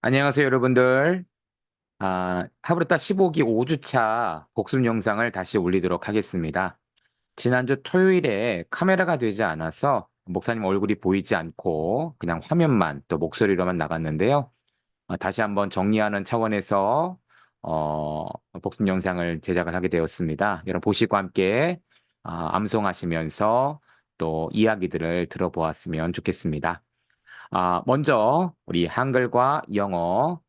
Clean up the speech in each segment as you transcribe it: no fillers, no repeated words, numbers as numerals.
안녕하세요, 여러분들. 하브르타 15기 5주차 복습 영상을 다시 올리도록 하겠습니다. 지난주 토요일에 카메라가 되지 않아서 목사님 얼굴이 보이지 않고 그냥 화면만 또 목소리로만 나갔는데요. 다시 한번 정리하는 차원에서 어, 복습 영상을 제작을 하게 되었습니다. 여러분 보시고 함께 암송하시면서 또 이야기들을 들어보았으면 좋겠습니다. 먼저 우리 한글과 영어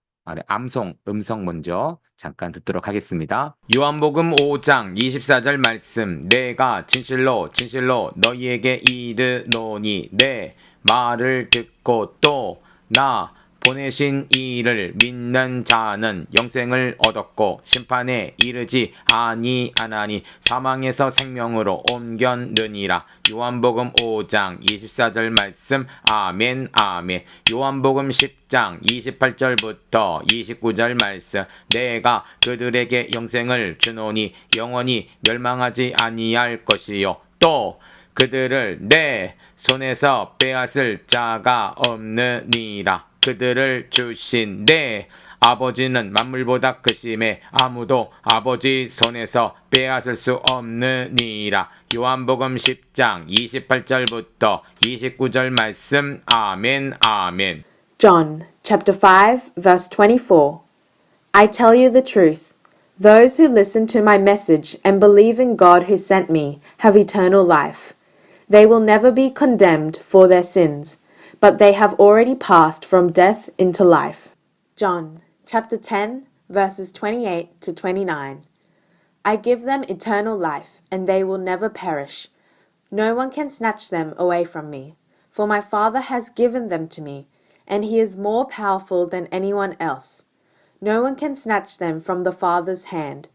암송, 음성 먼저 잠깐 듣도록 하겠습니다. 요한복음 5장 24절 말씀. 내가 진실로 진실로 너희에게 이르노니 내 말을 듣고 또 나 보내신 이를 믿는 자는 영생을 얻었고 심판에 이르지 아니하나니 사망에서 생명으로 옮겼느니라. 요한복음 5장 24절 말씀. 아멘 아멘. 요한복음 10장 28절부터 29절 말씀. 내가 그들에게 영생을 주노니 영원히 멸망하지 아니할 것이요 또 그들을 내 손에서 빼앗을 자가 없느니라. 그들을 주신 내 아버지는 만물보다 크심에 아무도 아버지 손에서 빼앗을 수 없느니라. 요한복음 10장 28절부터 29절 말씀. 아멘 아멘. John chapter 5 verse 24. I tell you the truth. Those who listen to my message and believe in God who sent me have eternal life. They will never be condemned for their sins, but they have already passed from death into life. John chapter 10 verses 28 to 29. I give them eternal life, and they will never perish. No one can snatch them away from me, for my Father has given them to me, and he is more powerful than anyone else. No one can snatch them from the Father's hand.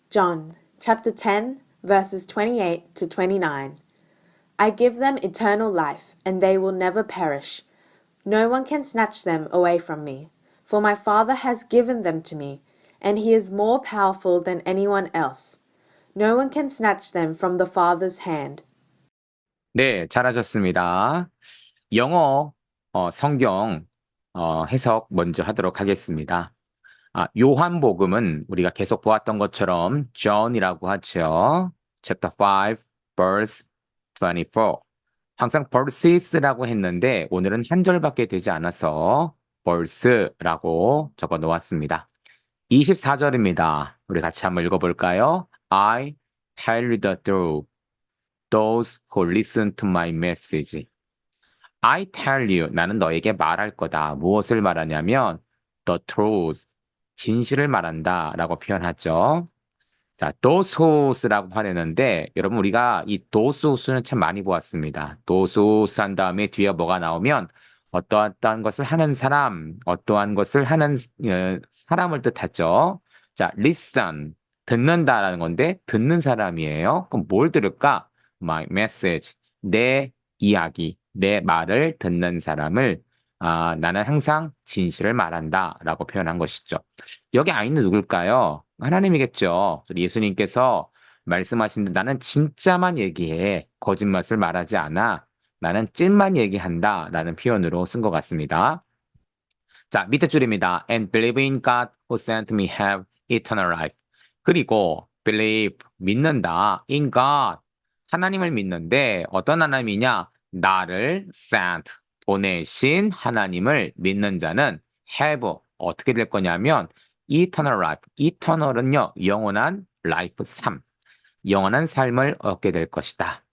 John chapter 10 verses 28 to 29. I give them eternal life, and they will never perish. No one can snatch them away from me, for my Father has given them to me, and he is more powerful than anyone else. No one can snatch them from the Father's hand. 네, 잘하셨습니다. 영어 성경 해석 먼저 하도록 하겠습니다. 요한복음은 우리가 계속 보았던 것처럼 John이라고 하죠. Chapter 5, verse 24. 항상 verses라고 했는데 오늘은 한 절밖에 되지 않아서 verse라고 적어 놓았습니다. 24절입니다. 우리 같이 한번 읽어볼까요? I tell you the truth, those who listen to my message. I tell you, 나는 너에게 말할 거다. 무엇을 말하냐면 the truth, 진실을 말한다 라고 표현하죠. 자, those who's라고 하려는데 여러분 우리가 이 those who's는 참 많이 보았습니다. those who's 한 다음에 뒤에 뭐가 나오면 어떠한 것을 하는 사람, 어떠한 것을 하는 사람을 뜻하죠. 자, listen, 듣는다라는 건데 듣는 사람이에요. 그럼 뭘 들을까? My message, 내 이야기, 내 말을 듣는 사람을 나는 항상 진실을 말한다 라고 표현한 것이죠. 여기 아이는 누굴까요? 하나님이겠죠. 예수님께서 말씀하신 나는 진짜만 얘기해. 거짓말을 말하지 않아. 나는 찐만 얘기한다. 라는 표현으로 쓴 것 같습니다. 자, 밑에 줄입니다. And believe in God who sent me have eternal life. 그리고 believe, 믿는다. in God, 하나님을 믿는데 어떤 하나님이냐? 나를 sent, 보내신 하나님을 믿는 자는 have, 어떻게 될 거냐면 eternal life, eternal은요, 영원한 life, 삶, 영원한 삶을 얻게 될 것이다.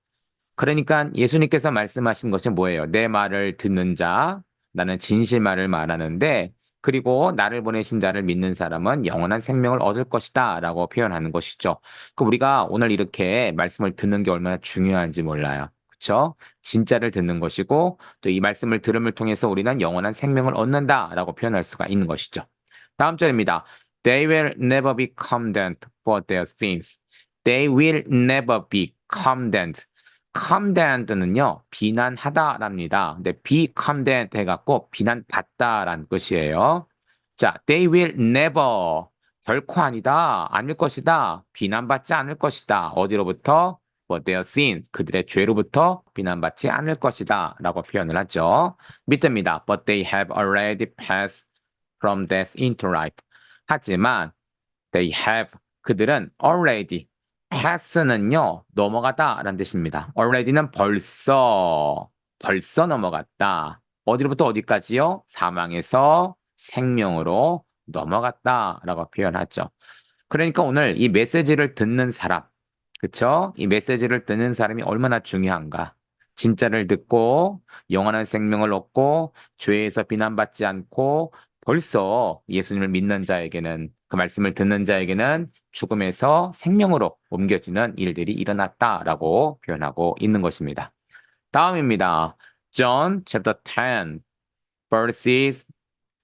그러니까 예수님께서 말씀하신 것이 뭐예요? 내 말을 듣는 자, 나는 진실말을 말하는데, 그리고 나를 보내신 자를 믿는 사람은 영원한 생명을 얻을 것이다 라고 표현하는 것이죠. 그 우리가 오늘 이렇게 말씀을 듣는 게 얼마나 중요한지 몰라요. 그렇죠? 진짜를 듣는 것이고 또 이 말씀을 들음을 통해서 우리는 영원한 생명을 얻는다 라고 표현할 수가 있는 것이죠. 다음 절입니다. They will never be condemned for their sins. They will never be condemned. condemned는요, 비난하다랍니다. 근데 be condemned 해갖고 비난받다라는 뜻이에요. 자, they will never, 결코 아니다, 아닐 것이다, 비난받지 않을 것이다. 어디로부터? for their sins. 그들의 죄로부터 비난받지 않을 것이다. 라고 표현을 하죠. 믿습니다. But they have already passed from death into life. 하지만 they have 그들은 already pass는요 넘어가다 라는 뜻입니다. already는 벌써 넘어갔다. 어디로부터 어디까지요? 사망에서 생명으로 넘어갔다 라고 표현하죠. 그러니까 오늘 이 메시지를 듣는 사람, 그쵸? 이 메시지를 듣는 사람이 얼마나 중요한가? 진짜를 듣고 영원한 생명을 얻고 죄에서 비난받지 않고 벌써 예수님을 믿는 자에게는 그 말씀을 듣는 자에게는 죽음에서 생명으로 옮겨지는 일들이 일어났다라고 표현하고 있는 것입니다. 다음입니다. John chapter 10 verses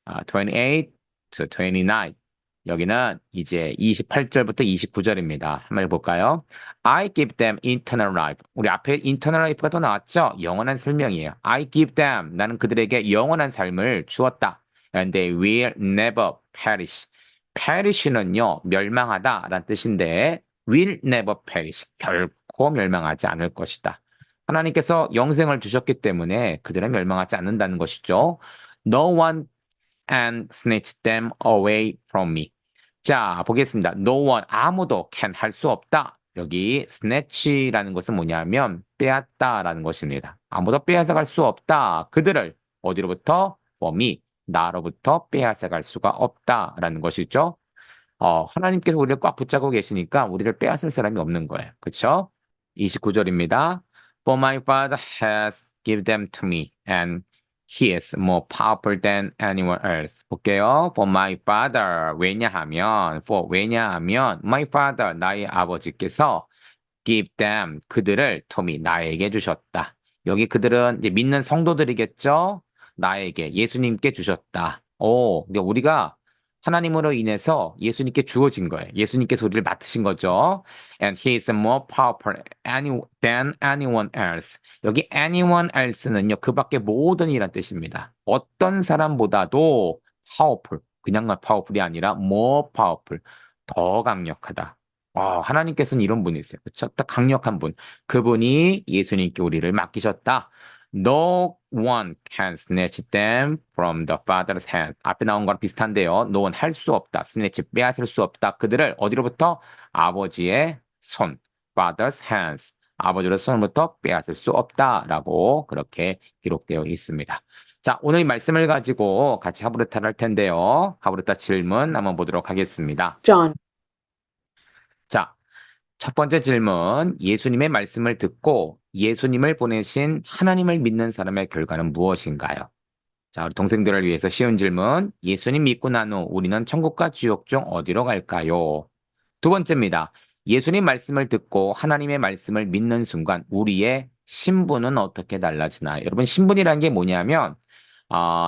28 to 29. 여기는 이제 28절부터 29절입니다. 한번 해볼까요? I give them eternal life. 우리 앞에 eternal life가 또 나왔죠? 영원한 생명이에요. I give them. 나는 그들에게 영원한 삶을 주었다. And they will never perish. perish는요, 멸망하다 라는 뜻인데, will never perish. 결코 멸망하지 않을 것이다. 하나님께서 영생을 주셨기 때문에 그들은 멸망하지 않는다는 것이죠. No one and snatch them away from me. 자, 보겠습니다. No one, 아무도 can 할 수 없다. 여기 snatch라는 것은 뭐냐면 빼앗다라는 것입니다. 아무도 빼앗아갈 수 없다. 그들을 어디로부터? from me, 나로부터 빼앗아갈 수가 없다라는 것이죠. 하나님께서 우리를 꽉 붙잡고 계시니까 우리를 빼앗을 사람이 없는 거예요. 그렇죠? 29절입니다. For my Father has given them to me, and He is more powerful than anyone else. 볼게요. For my Father, 왜냐하면 my Father, 나의 아버지께서 give them, 그들을 to me, 나에게 주셨다. 여기 그들은 이제 믿는 성도들이겠죠? 나에게, 예수님께 주셨다. 근데 우리가 하나님으로 인해서 예수님께 주어진 거예요. 예수님께서 우리를 맡으신 거죠. And he is more powerful than anyone else. 여기 anyone else는요, 그 밖에 모든이란 뜻입니다. 어떤 사람보다도 powerful, 그냥만 powerful이 아니라 more powerful, 더 강력하다. 하나님께서는 이런 분이세요. 그렇죠? 딱 강력한 분. 그분이 예수님께 우리를 맡기셨다. No one can snatch them from the Father's hand. 앞에 나온 거랑 비슷한데요. No one 할 수 없다. snatch 빼앗을 수 없다. 그들을 어디로부터? 아버지의 손. Father's hands. 아버지의 손으로부터 빼앗을 수 없다라고 그렇게 기록되어 있습니다. 자, 오늘 이 말씀을 가지고 같이 하브르타를 할 텐데요. 하브르타 질문 한번 보도록 하겠습니다. John. 자, 첫 번째 질문, 예수님의 말씀을 듣고 예수님을 보내신 하나님을 믿는 사람의 결과는 무엇인가요? 자, 우리 동생들을 위해서 쉬운 질문, 예수님 믿고 난 후 우리는 천국과 지옥 중 어디로 갈까요? 두 번째입니다. 예수님 말씀을 듣고 하나님의 말씀을 믿는 순간 우리의 신분은 어떻게 달라지나요? 여러분, 신분이라는 게 뭐냐면,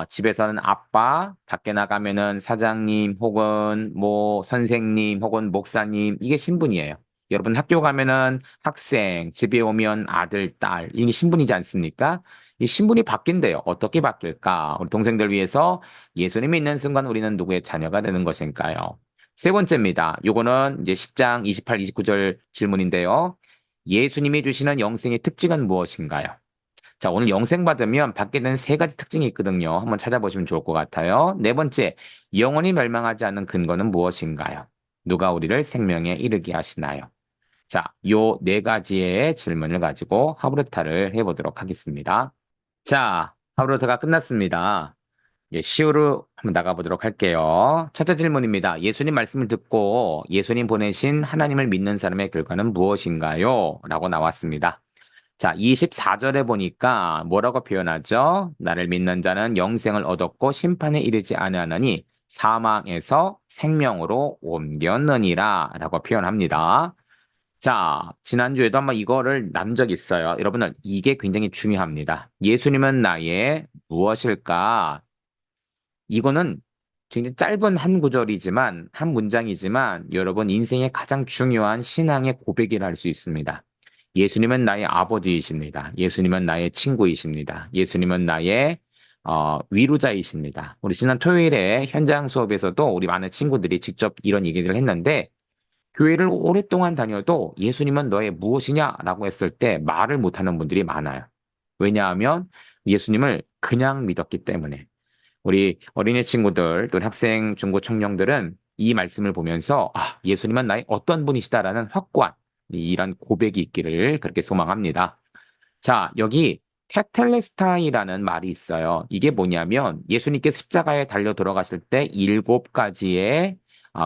집에서는 아빠, 밖에 나가면은 사장님, 혹은 뭐 선생님, 혹은 목사님, 이게 신분이에요. 여러분 학교 가면은 학생, 집에 오면 아들, 딸, 이게 신분이지 않습니까? 이 신분이 바뀐대요. 어떻게 바뀔까? 우리 동생들 위해서 예수님이 있는 순간 우리는 누구의 자녀가 되는 것일까요? 세 번째입니다. 요거는 이제 10장 28, 29절 질문인데요. 예수님이 주시는 영생의 특징은 무엇인가요? 자, 오늘 영생 받으면 받게 되는 세 가지 특징이 있거든요. 한번 찾아보시면 좋을 것 같아요. 네 번째, 영원히 멸망하지 않는 근거는 무엇인가요? 누가 우리를 생명에 이르게 하시나요? 자, 요 네 가지의 질문을 가지고 하브르타를 해보도록 하겠습니다. 자, 하브르타가 끝났습니다. 시우로 한번 나가보도록 할게요. 첫째 질문입니다. 예수님 말씀을 듣고 예수님 보내신 하나님을 믿는 사람의 결과는 무엇인가요? 라고 나왔습니다. 자, 24절에 보니까 뭐라고 표현하죠? 나를 믿는 자는 영생을 얻었고 심판에 이르지 아니하나니 사망에서 생명으로 옮겼느니라 라고 표현합니다. 자, 지난주에도 한번 이거를 난 적이 있어요. 여러분들, 이게 굉장히 중요합니다. 예수님은 나의 무엇일까? 이거는 굉장히 짧은 한 구절이지만, 한 문장이지만, 여러분 인생의 가장 중요한 신앙의 고백이라 할 수 있습니다. 예수님은 나의 아버지이십니다. 예수님은 나의 친구이십니다. 예수님은 나의 위로자이십니다. 우리 지난 토요일에 현장 수업에서도 우리 많은 친구들이 직접 이런 얘기를 했는데, 교회를 오랫동안 다녀도 예수님은 너의 무엇이냐라고 했을 때 말을 못하는 분들이 많아요. 왜냐하면 예수님을 그냥 믿었기 때문에. 우리 어린이 친구들, 또 학생, 중고 청년들은 이 말씀을 보면서 예수님은 나의 어떤 분이시다라는 확고한 이런 고백이 있기를 그렇게 소망합니다. 자, 여기 테텔레스타이라는 말이 있어요. 이게 뭐냐면 예수님께 십자가에 달려 돌아가실 때 7가지의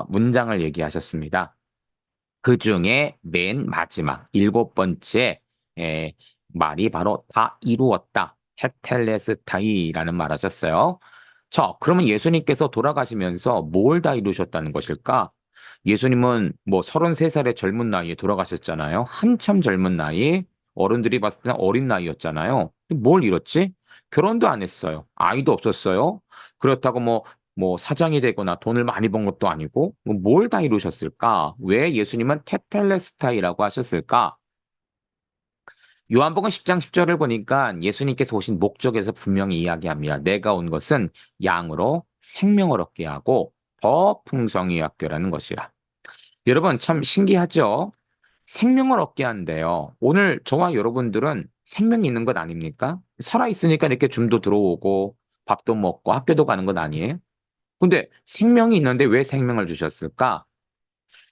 문장을 얘기하셨습니다. 그 중에 맨 마지막 7번째 에, 말이 바로 다 이루었다. 테텔레스타이라는 말 하셨어요. 자, 그러면 예수님께서 돌아가시면서 뭘 다 이루셨다는 것일까? 예수님은 뭐 33살의 젊은 나이에 돌아가셨잖아요. 한참 젊은 나이, 어른들이 봤을 때는 어린 나이였잖아요. 뭘 이뤘지? 결혼도 안 했어요. 아이도 없었어요. 그렇다고 뭐 사장이 되거나 돈을 많이 번 것도 아니고 뭘 다 이루셨을까? 왜 예수님은 테텔레스타이라고 하셨을까? 요한복음 10장 10절을 보니까 예수님께서 오신 목적에서 분명히 이야기합니다. 내가 온 것은 양으로 생명을 얻게 하고 더 풍성히 얻게 하라는 것이라. 여러분 참 신기하죠? 생명을 얻게 한대요. 오늘 저와 여러분들은 생명이 있는 것 아닙니까? 살아있으니까 이렇게 줌도 들어오고 밥도 먹고 학교도 가는 것 아니에요? 근데 생명이 있는데 왜 생명을 주셨을까?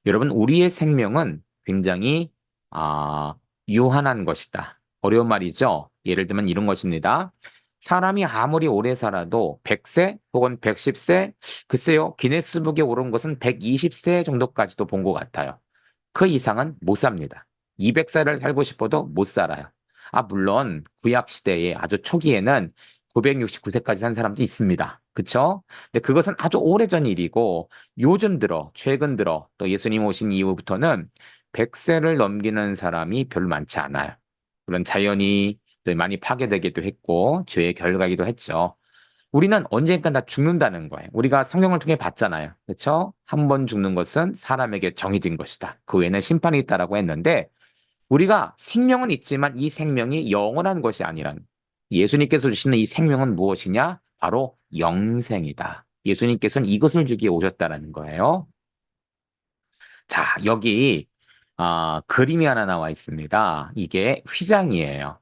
여러분, 우리의 생명은 굉장히, 아, 유한한 것이다. 어려운 말이죠? 예를 들면 이런 것입니다. 사람이 아무리 오래 살아도 100세 혹은 110세, 글쎄요, 기네스북에 오른 것은 120세 정도까지도 본 것 같아요. 그 이상은 못 삽니다. 200살을 살고 싶어도 못 살아요. 물론 구약 시대에 아주 초기에는 969세까지 산 사람도 있습니다. 그쵸? 근데 그것은 아주 오래전 일이고 요즘 들어, 최근 들어 또 예수님 오신 이후부터는 100세를 넘기는 사람이 별로 많지 않아요. 물론 자연이 또 많이 파괴되기도 했고 죄의 결과이기도 했죠. 우리는 언젠가 다 죽는다는 거예요. 우리가 성경을 통해 봤잖아요. 그렇죠? 한 번 죽는 것은 사람에게 정해진 것이다. 그 외에는 심판이 있다라고 했는데 우리가 생명은 있지만 이 생명이 영원한 것이 아니란 예수님께서 주시는 이 생명은 무엇이냐? 바로 영생이다. 예수님께서는 이것을 주기에 오셨다라는 거예요. 자, 여기 그림이 하나 나와 있습니다. 이게 휘장이에요.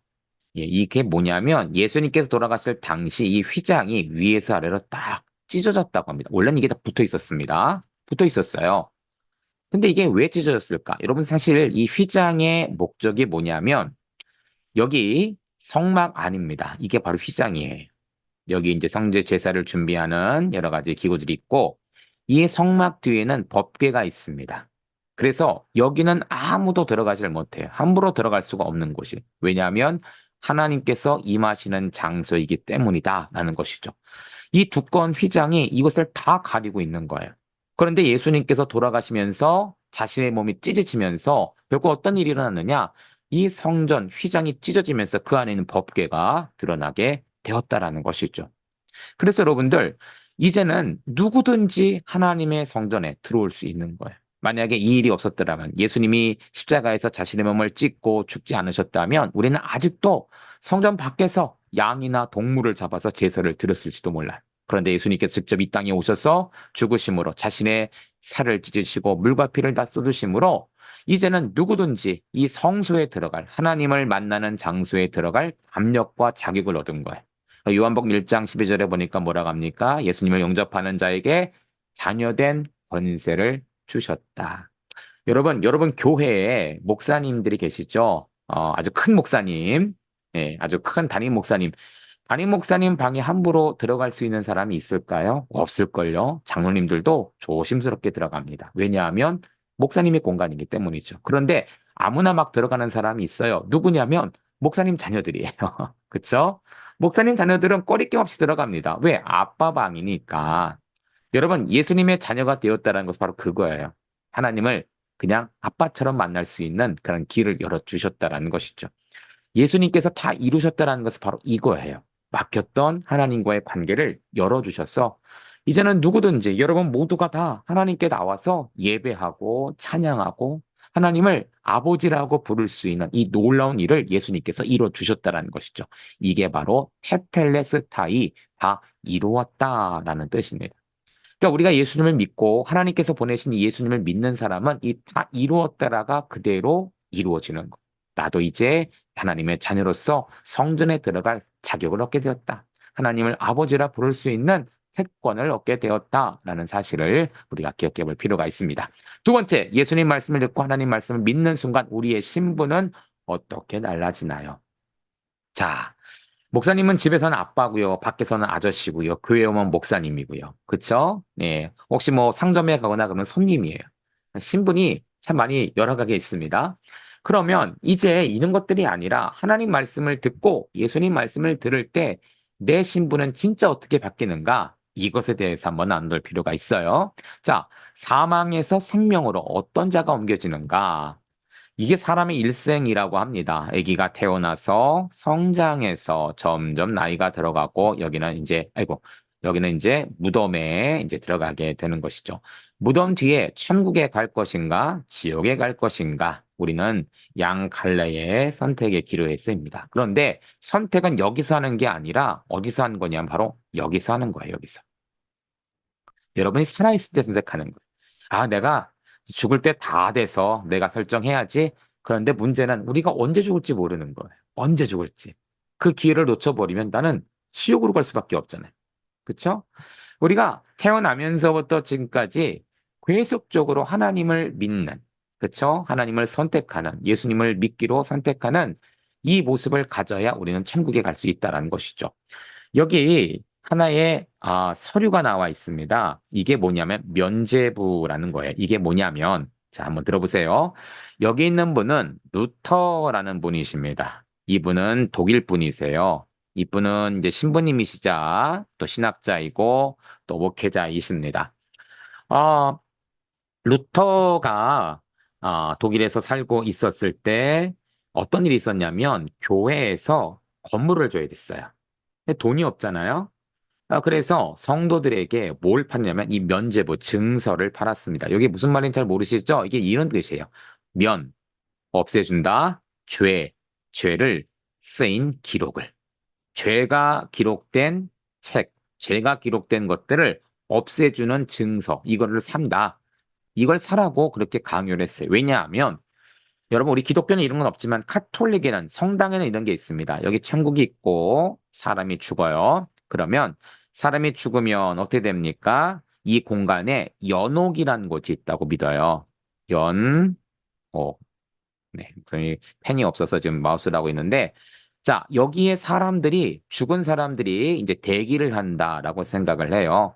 예, 이게 뭐냐면 예수님께서 돌아가실 당시 이 휘장이 위에서 아래로 딱 찢어졌다고 합니다. 원래는 이게 다 붙어 있었습니다. 붙어 있었어요. 근데 이게 왜 찢어졌을까? 여러분 사실 이 휘장의 목적이 뭐냐면 여기 성막 안입니다. 이게 바로 휘장이에요. 여기 이제 성제 제사를 준비하는 여러 가지 기구들이 있고 이 성막 뒤에는 법궤가 있습니다. 그래서 여기는 아무도 들어가질 못해요. 함부로 들어갈 수가 없는 곳이. 왜냐하면 하나님께서 임하시는 장소이기 때문이다라는 것이죠. 이 두꺼운 휘장이 이것을 다 가리고 있는 거예요. 그런데 예수님께서 돌아가시면서 자신의 몸이 찢어지면서 결국 어떤 일이 일어났느냐? 이 성전 휘장이 찢어지면서 그 안에 있는 법궤가 드러나게 되었다라는 것이죠. 그래서 여러분들, 이제는 누구든지 하나님의 성전에 들어올 수 있는 거예요. 만약에 이 일이 없었더라면, 예수님이 십자가에서 자신의 몸을 찢고 죽지 않으셨다면, 우리는 아직도 성전 밖에서 양이나 동물을 잡아서 제사를 드렸을지도 몰라요. 그런데 예수님께서 직접 이 땅에 오셔서 죽으심으로 자신의 살을 찢으시고 물과 피를 다 쏟으심으로 이제는 누구든지 이 성소에 들어갈, 하나님을 만나는 장소에 들어갈 압력과 자격을 얻은 거예요. 요한복음 1장 12절에 보니까 뭐라고 합니까? 예수님을 영접하는 자에게 자녀된 권세를 주셨다. 여러분 교회에 목사님들이 계시죠? 아주 큰 목사님, 예, 아주 큰 담임 목사님. 담임 목사님 방에 함부로 들어갈 수 있는 사람이 있을까요? 없을걸요. 장로님들도 조심스럽게 들어갑니다. 왜냐하면 목사님의 공간이기 때문이죠. 그런데 아무나 막 들어가는 사람이 있어요. 누구냐면 목사님 자녀들이에요. 그쵸? 목사님 자녀들은 꺼리낌 없이 들어갑니다. 왜? 아빠 방이니까. 여러분, 예수님의 자녀가 되었다는 것은 바로 그거예요. 하나님을 그냥 아빠처럼 만날 수 있는 그런 길을 열어주셨다라는 것이죠. 예수님께서 다 이루셨다라는 것은 바로 이거예요. 막혔던 하나님과의 관계를 열어주셔서 이제는 누구든지 여러분 모두가 다 하나님께 나와서 예배하고 찬양하고 하나님을 아버지라고 부를 수 있는 이 놀라운 일을 예수님께서 이루어 주셨다라는 것이죠. 이게 바로 테텔레스타이 다 이루었다라는 뜻입니다. 그러니까 우리가 예수님을 믿고 하나님께서 보내신 이 예수님을 믿는 사람은 이 다 이루었다라가 그대로 이루어지는 거. 나도 이제 하나님의 자녀로서 성전에 들어갈 자격을 얻게 되었다. 하나님을 아버지라 부를 수 있는 특권을 얻게 되었다라는 사실을 우리가 기억해 볼 필요가 있습니다. 두 번째, 예수님 말씀을 듣고 하나님 말씀을 믿는 순간 우리의 신분은 어떻게 달라지나요? 자, 목사님은 집에서는 아빠고요. 밖에서는 아저씨고요. 교회 오면 목사님이고요. 그쵸? 예. 혹시 뭐 상점에 가거나 그러면 손님이에요. 신분이 참 많이 여러 가게 있습니다. 그러면 이제 이런 것들이 아니라 하나님 말씀을 듣고 예수님 말씀을 들을 때 내 신분은 진짜 어떻게 바뀌는가? 이것에 대해서 한번 나눌 필요가 있어요. 자, 사망에서 생명으로 어떤 자가 옮겨지는가? 이게 사람의 일생이라고 합니다. 아기가 태어나서 성장해서 점점 나이가 들어가고 여기는 이제 무덤에 이제 들어가게 되는 것이죠. 무덤 뒤에 천국에 갈 것인가, 지옥에 갈 것인가, 우리는 양 갈래의 선택의 기로에 있습니다. 그런데 선택은 여기서 하는 게 아니라 어디서 하는 거냐면 바로 여기서 하는 거예요, 여기서. 여러분이 살아있을 때 선택하는 거예요. 아, 내가 죽을 때 다 돼서 내가 설정해야지. 그런데 문제는 우리가 언제 죽을지 모르는 거예요. 언제 죽을지. 그 기회를 놓쳐버리면 나는 지옥으로 갈 수밖에 없잖아요. 그쵸? 우리가 태어나면서부터 지금까지 계속적으로 하나님을 믿는, 그쵸? 하나님을 선택하는, 예수님을 믿기로 선택하는 이 모습을 가져야 우리는 천국에 갈 수 있다는 것이죠. 여기 하나의 서류가 나와 있습니다. 이게 뭐냐면 면죄부라는 거예요. 이게 뭐냐면 자, 한번 들어보세요. 여기 있는 분은 루터라는 분이십니다. 이분은 독일 분이세요. 이분은 이제 신부님이시자 또 신학자이고 또 목회자이십니다. 아, 루터가 독일에서 살고 있었을 때 어떤 일이 있었냐면 교회에서 건물을 줘야 됐어요. 근데 돈이 없잖아요. 그래서 성도들에게 뭘 팔냐면 이 면죄부 증서를 팔았습니다. 이게 무슨 말인지 잘 모르시죠? 이게 이런 뜻이에요. 면, 없애준다. 죄를 쓰인 기록을. 죄가 기록된 책, 죄가 기록된 것들을 없애주는 증서, 이거를 산다. 이걸 사라고 그렇게 강요를 했어요. 왜냐하면 여러분, 우리 기독교는 이런 건 없지만 카톨릭에는 성당에는 이런 게 있습니다. 여기 천국이 있고 사람이 죽어요. 그러면 사람이 죽으면 어떻게 됩니까? 이 공간에 연옥이라는 곳이 있다고 믿어요. 연옥. 네, 저희 펜이 없어서 지금 마우스를 하고 있는데, 자, 여기에 죽은 사람들이 이제 대기를 한다라고 생각을 해요.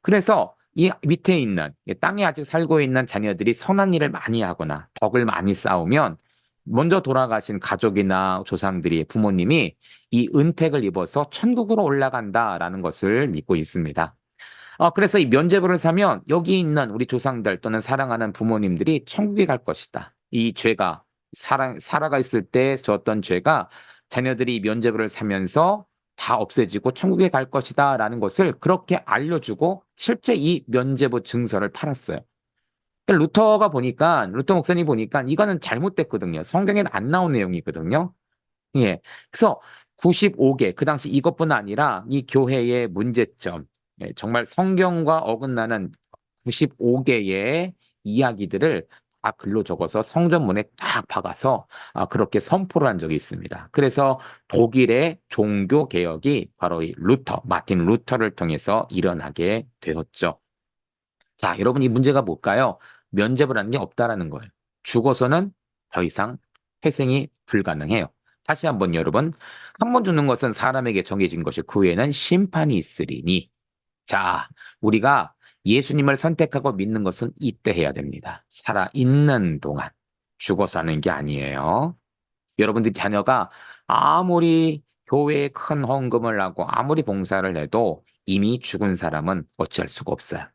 그래서 이 밑에 있는 이 땅에 아직 살고 있는 자녀들이 선한 일을 많이 하거나 덕을 많이 쌓으면 먼저 돌아가신 가족이나 조상들이 부모님이 이 은택을 입어서 천국으로 올라간다라는 것을 믿고 있습니다. 그래서 이 면죄부를 사면 여기 있는 우리 조상들 또는 사랑하는 부모님들이 천국에 갈 것이다. 이 죄가 살아가 있을 때 졌던 죄가 자녀들이 이 면죄부를 사면서 다 없애지고 천국에 갈 것이다라는 것을 그렇게 알려주고 실제 이 면죄부 증서를 팔았어요. 그러니까 루터 목사님 보니까 이거는 잘못됐거든요. 성경에는 안 나온 내용이거든요. 예. 그래서 95개, 그 당시 이것뿐 아니라 이 교회의 문제점, 정말 성경과 어긋나는 95개의 이야기들을 다 글로 적어서 성전문에 딱 박아서 그렇게 선포를 한 적이 있습니다. 그래서 독일의 종교 개혁이 바로 이 마틴 루터를 통해서 일어나게 되었죠. 자, 여러분 이 문제가 뭘까요? 면죄부라는 게 없다라는 거예요. 죽어서는 더 이상 회생이 불가능해요. 다시 한번 여러분, 한 번 죽는 것은 사람에게 정해진 것이 그 후에는 심판이 있으리니. 자, 우리가 예수님을 선택하고 믿는 것은 이때 해야 됩니다. 살아있는 동안 죽어서 하는 게 아니에요. 여러분들 자녀가 아무리 교회에 큰 헌금을 하고 아무리 봉사를 해도 이미 죽은 사람은 어찌할 수가 없어요.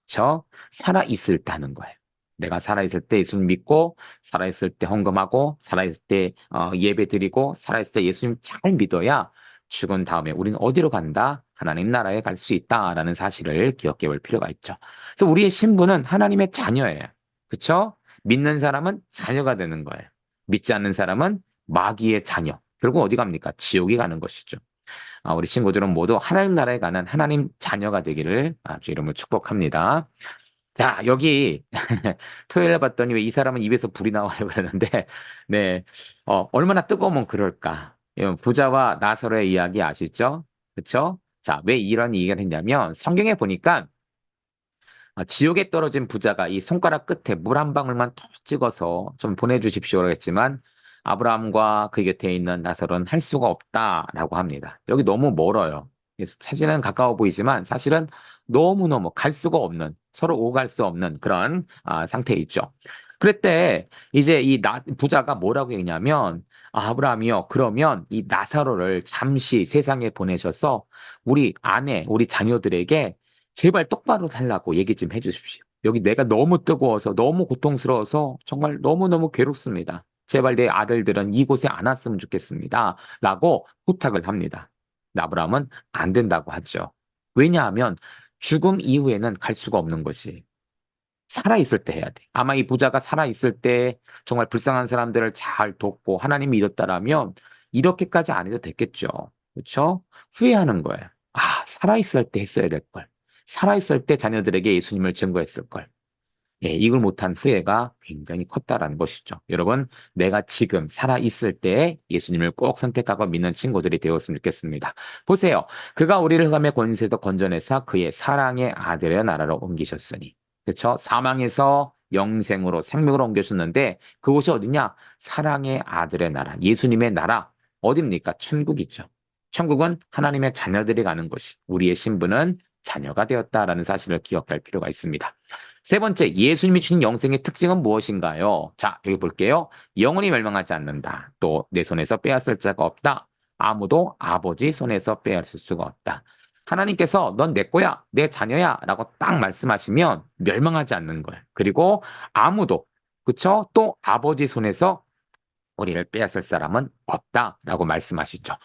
저 살아있을 때 하는 거예요. 내가 살아있을 때 예수님 믿고, 살아있을 때 헌금하고, 살아있을 때 예배 드리고, 살아있을 때 예수님 잘 믿어야 죽은 다음에 우리는 어디로 간다? 하나님 나라에 갈 수 있다라는 사실을 기억해 볼 필요가 있죠. 그래서 우리의 신분은 하나님의 자녀예요. 그쵸? 믿는 사람은 자녀가 되는 거예요. 믿지 않는 사람은 마귀의 자녀. 결국 어디 갑니까? 지옥에 가는 것이죠. 우리 친구들은 모두 하나님 나라에 가는 하나님 자녀가 되기를 주 이름으로 축복합니다. 자, 여기 토요일에 봤더니 왜 이 사람은 입에서 불이 나와요 그러는데 네, 얼마나 뜨거우면 그럴까? 부자와 나사로의 이야기 아시죠? 그렇죠? 자, 왜 이런 얘기를 했냐면 성경에 보니까 지옥에 떨어진 부자가 이 손가락 끝에 물 한 방울만 더 찍어서 좀 보내주십시오라고 했지만 아브라함과 그 곁에 있는 나설은 할 수가 없다라고 합니다. 여기 너무 멀어요. 사실은 가까워 보이지만 사실은 너무너무 갈 수가 없는 서로 오갈 수 없는 그런 상태에 있죠. 그랬대 이제 부자가 뭐라고 했냐면 아브라함이요. 그러면 이 나사로를 잠시 세상에 보내셔서 우리 아내, 우리 자녀들에게 제발 똑바로 살라고 얘기 좀 해주십시오. 여기 내가 너무 뜨거워서 너무 고통스러워서 정말 너무너무 괴롭습니다. 제발 내 아들들은 이곳에 안 왔으면 좋겠습니다. 라고 부탁을 합니다. 아브라함은 안 된다고 하죠. 왜냐하면 죽음 이후에는 갈 수가 없는 것이 살아있을 때 해야 돼. 아마 이 부자가 살아있을 때 정말 불쌍한 사람들을 잘 돕고 하나님이 이뤘다라면 이렇게까지 안 해도 됐겠죠. 그렇죠? 후회하는 거예요. 살아있을 때 했어야 될 걸. 살아있을 때 자녀들에게 예수님을 증거했을 걸. 예, 이걸 못한 후회가 굉장히 컸다라는 것이죠. 여러분, 내가 지금 살아있을 때 예수님을 꼭 선택하고 믿는 친구들이 되었으면 좋겠습니다. 보세요. 그가 우리를 흑암의 권세에서 건져내사 그의 사랑의 아들의 나라로 옮기셨으니. 그렇죠? 사망에서 영생으로 생명으로 옮겨주셨는데 그곳이 어디냐? 사랑의 아들의 나라, 예수님의 나라. 어딥니까? 천국이죠. 천국은 하나님의 자녀들이 가는 곳이 우리의 신분은 자녀가 되었다라는 사실을 기억할 필요가 있습니다. 세 번째, 예수님이 주신 영생의 특징은 무엇인가요? 자, 여기 볼게요. 영원히 멸망하지 않는다. 또 내 손에서 빼앗을 자가 없다. 아무도 아버지 손에서 빼앗을 수가 없다. 하나님께서 넌 내 거야, 내 자녀야 라고 딱 말씀하시면 멸망하지 않는 거예요. 그리고 아무도, 그쵸? 또 아버지 손에서 우리를 빼앗을 사람은 없다라고 말씀하시죠.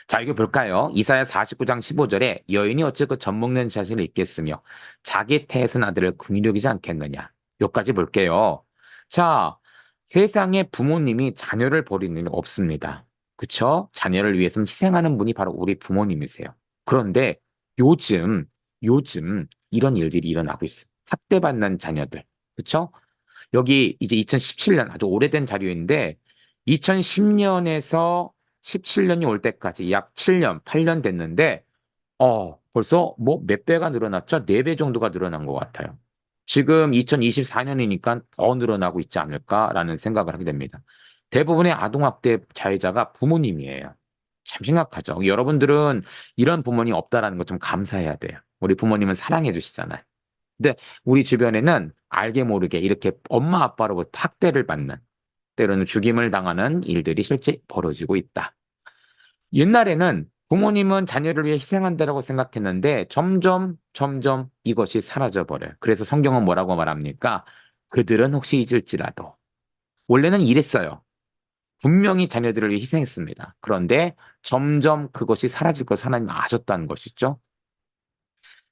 자, 이거 볼까요? 이사야 49장 15절에 여인이 어찌 그 젖먹는 자신을 잊겠으며 자기 태에서 아들을 긍휼히 여기지 않겠느냐. 여기까지 볼게요. 자, 세상에 부모님이 자녀를 버리는 일 없습니다. 그쵸? 자녀를 위해서 희생하는 분이 바로 우리 부모님이세요. 그런데 요즘, 요즘 이런 일들이 일어나고 있어요. 학대받는 자녀들. 그쵸? 여기 이제 2017년 아주 오래된 자료인데 2010년에서 17년이 올 때까지 약 7년, 8년 됐는데 벌써 뭐 몇 배가 늘어났죠? 4배 정도가 늘어난 것 같아요. 지금 2024년이니까 더 늘어나고 있지 않을까라는 생각을 하게 됩니다. 대부분의 아동학대 자해자가 부모님이에요. 참 심각하죠. 여러분들은 이런 부모님 없다라는 거 좀 감사해야 돼요. 우리 부모님은 사랑해 주시잖아요. 근데 우리 주변에는 알게 모르게 이렇게 엄마 아빠로부터 학대를 받는, 때로는 죽임을 당하는 일들이 실제 벌어지고 있다. 옛날에는 부모님은 자녀를 위해 희생한다라고 생각했는데 점점 이것이 사라져 버려요. 그래서 성경은 뭐라고 말합니까? 그들은 혹시 잊을지라도 원래는 이랬어요. 분명히 자녀들을 위해 희생했습니다. 그런데 점점 그것이 사라질 것을 하나님 아셨다는 것이죠.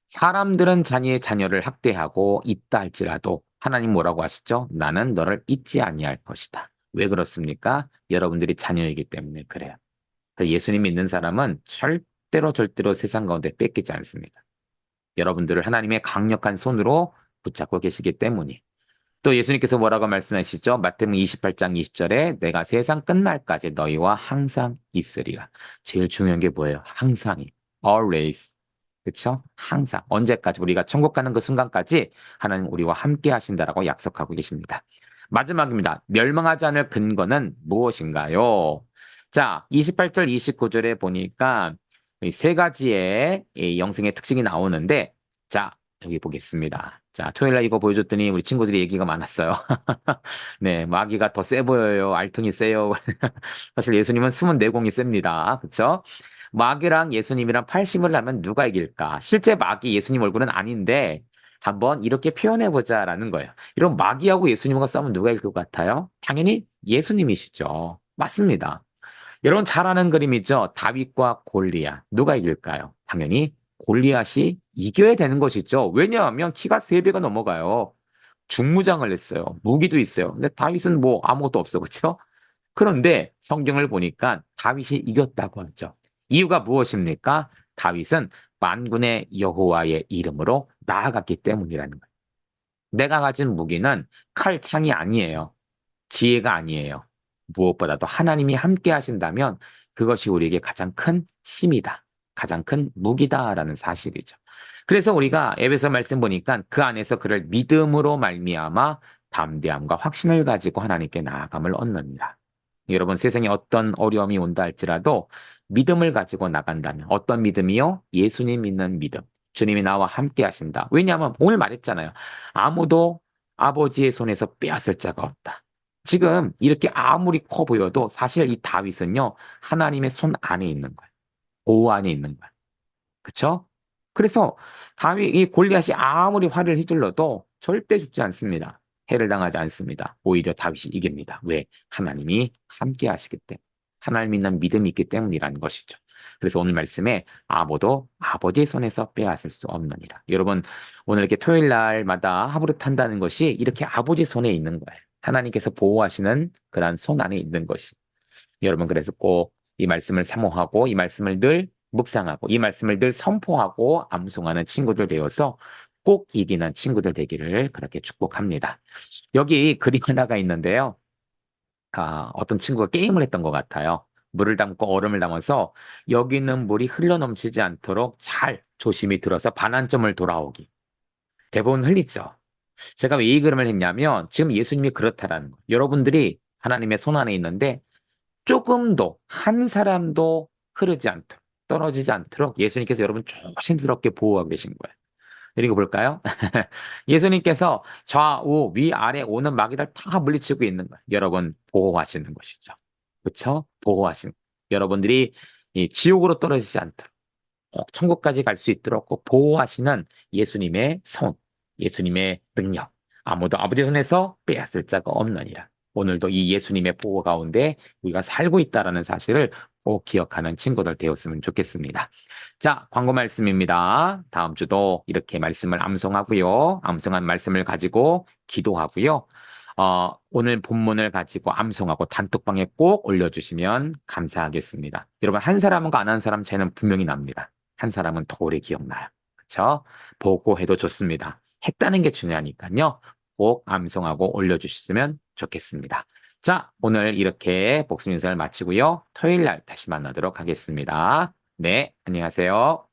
사람들은 자기의 자녀를 학대하고 있다 할지라도 하나님 뭐라고 하시죠? 나는 너를 잊지 아니할 것이다. 왜 그렇습니까? 여러분들이 자녀이기 때문에 그래요. 예수님 믿는 사람은 절대로 세상 가운데 뺏기지 않습니다. 여러분들을 하나님의 강력한 손으로 붙잡고 계시기 때문이. 또 예수님께서 뭐라고 말씀하시죠? 마태복음 28장 20절에 내가 세상 끝날까지 너희와 항상 있으리라. 제일 중요한 게 뭐예요? 항상이. Always. 그렇죠? 항상. 언제까지 우리가 천국 가는 그 순간까지 하나님 우리와 함께 하신다라고 약속하고 계십니다. 마지막입니다. 멸망하지 않을 근거는 무엇인가요? 자, 28절, 29절에 보니까 이 세 가지의 이 영생의 특징이 나오는데 자, 여기 보겠습니다. 자, 토요일 날 이거 보여줬더니 우리 친구들이 얘기가 많았어요. 네, 마귀가 더 세 보여요. 알통이 세요. 사실 예수님은 숨은 내공이 셉니다. 그쵸? 마귀랑 예수님이랑 팔심을 하면 누가 이길까? 실제 마귀 예수님 얼굴은 아닌데 한번 이렇게 표현해보자라는 거예요. 이런 마귀하고 예수님과 싸우면 누가 이길 것 같아요? 당연히 예수님이시죠. 맞습니다. 여러분 잘 아는 그림이죠. 다윗과 골리앗. 누가 이길까요? 당연히 골리앗이 이겨야 되는 것이죠. 왜냐하면 키가 3배가 넘어가요. 중무장을 했어요. 무기도 있어요. 근데 다윗은 뭐 아무것도 없어. 그렇죠? 그런데 성경을 보니까 다윗이 이겼다고 하죠. 이유가 무엇입니까? 다윗은 만군의 여호와의 이름으로 나아갔기 때문이라는 거예요. 내가 가진 무기는 칼, 창이 아니에요. 지혜가 아니에요. 무엇보다도 하나님이 함께 하신다면 그것이 우리에게 가장 큰 힘이다. 가장 큰 무기다라는 사실이죠. 그래서 우리가 에베소 말씀 보니까 그 안에서 그를 믿음으로 말미암아 담대함과 확신을 가지고 하나님께 나아감을 얻느니라. 여러분 세상에 어떤 어려움이 온다 할지라도 믿음을 가지고 나간다면 어떤 믿음이요? 예수님 믿는 믿음. 주님이 나와 함께 하신다. 왜냐하면 오늘 말했잖아요. 아무도 아버지의 손에서 빼앗을 자가 없다. 지금 이렇게 아무리 커 보여도 사실 이 다윗은요, 하나님의 손 안에 있는 거예요. 보호 안에 있는 거예요. 그쵸? 그래서 다윗, 이 골리앗이 아무리 화를 휘둘러도 절대 죽지 않습니다. 해를 당하지 않습니다. 오히려 다윗이 이깁니다. 왜? 하나님이 함께 하시기 때문에. 하나님 믿는 믿음이 있기 때문이라는 것이죠. 그래서 오늘 말씀에 아무도 아버지의 손에서 빼앗을 수 없느니라. 여러분, 오늘 이렇게 토요일 날마다 하루를 탄다는 것이 이렇게 아버지 손에 있는 거예요. 하나님께서 보호하시는 그러한 손 안에 있는 것이. 여러분, 그래서 꼭 이 말씀을 사모하고 이 말씀을 늘 묵상하고 이 말씀을 늘 선포하고 암송하는 친구들 되어서 꼭 이기는 친구들 되기를 그렇게 축복합니다. 여기 그림 하나가 있는데요. 어떤 친구가 게임을 했던 것 같아요. 물을 담고 얼음을 담아서 여기 있는 물이 흘러넘치지 않도록 잘 조심히 들어서 반환점을 돌아오기. 대부분 흘리죠. 제가 왜 이 그림을 했냐면 지금 예수님이 그렇다라는 거. 여러분들이 하나님의 손 안에 있는데 조금도 한 사람도 흐르지 않도록 떨어지지 않도록 예수님께서 여러분 조심스럽게 보호하고 계신 거예요. 그리고 볼까요? 예수님께서 좌우 위아래 오는 마귀들 다 물리치고 있는 거예요. 여러분 보호하시는 것이죠. 그렇죠? 보호하시는. 여러분들이 이 지옥으로 떨어지지 않도록 꼭 천국까지 갈 수 있도록 꼭 보호하시는 예수님의 손, 예수님의 능력. 아무도 아버지 손에서 빼앗을 자가 없느니라. 오늘도 이 예수님의 보호 가운데 우리가 살고 있다라는 사실을 꼭 기억하는 친구들 되었으면 좋겠습니다. 자, 광고 말씀입니다. 다음 주도 이렇게 말씀을 암송하고요. 암송한 말씀을 가지고 기도하고요. 오늘 본문을 가지고 암송하고 단톡방에 꼭 올려주시면 감사하겠습니다. 여러분, 한 사람과 안 한 사람 차이는 분명히 납니다. 한 사람은 더 오래 기억나요. 그쵸? 보고 해도 좋습니다. 했다는 게 중요하니까요. 꼭 암송하고 올려주셨으면 좋겠습니다. 자, 오늘 이렇게 복습 인사를 마치고요. 토요일 날 다시 만나도록 하겠습니다. 네, 안녕하세요.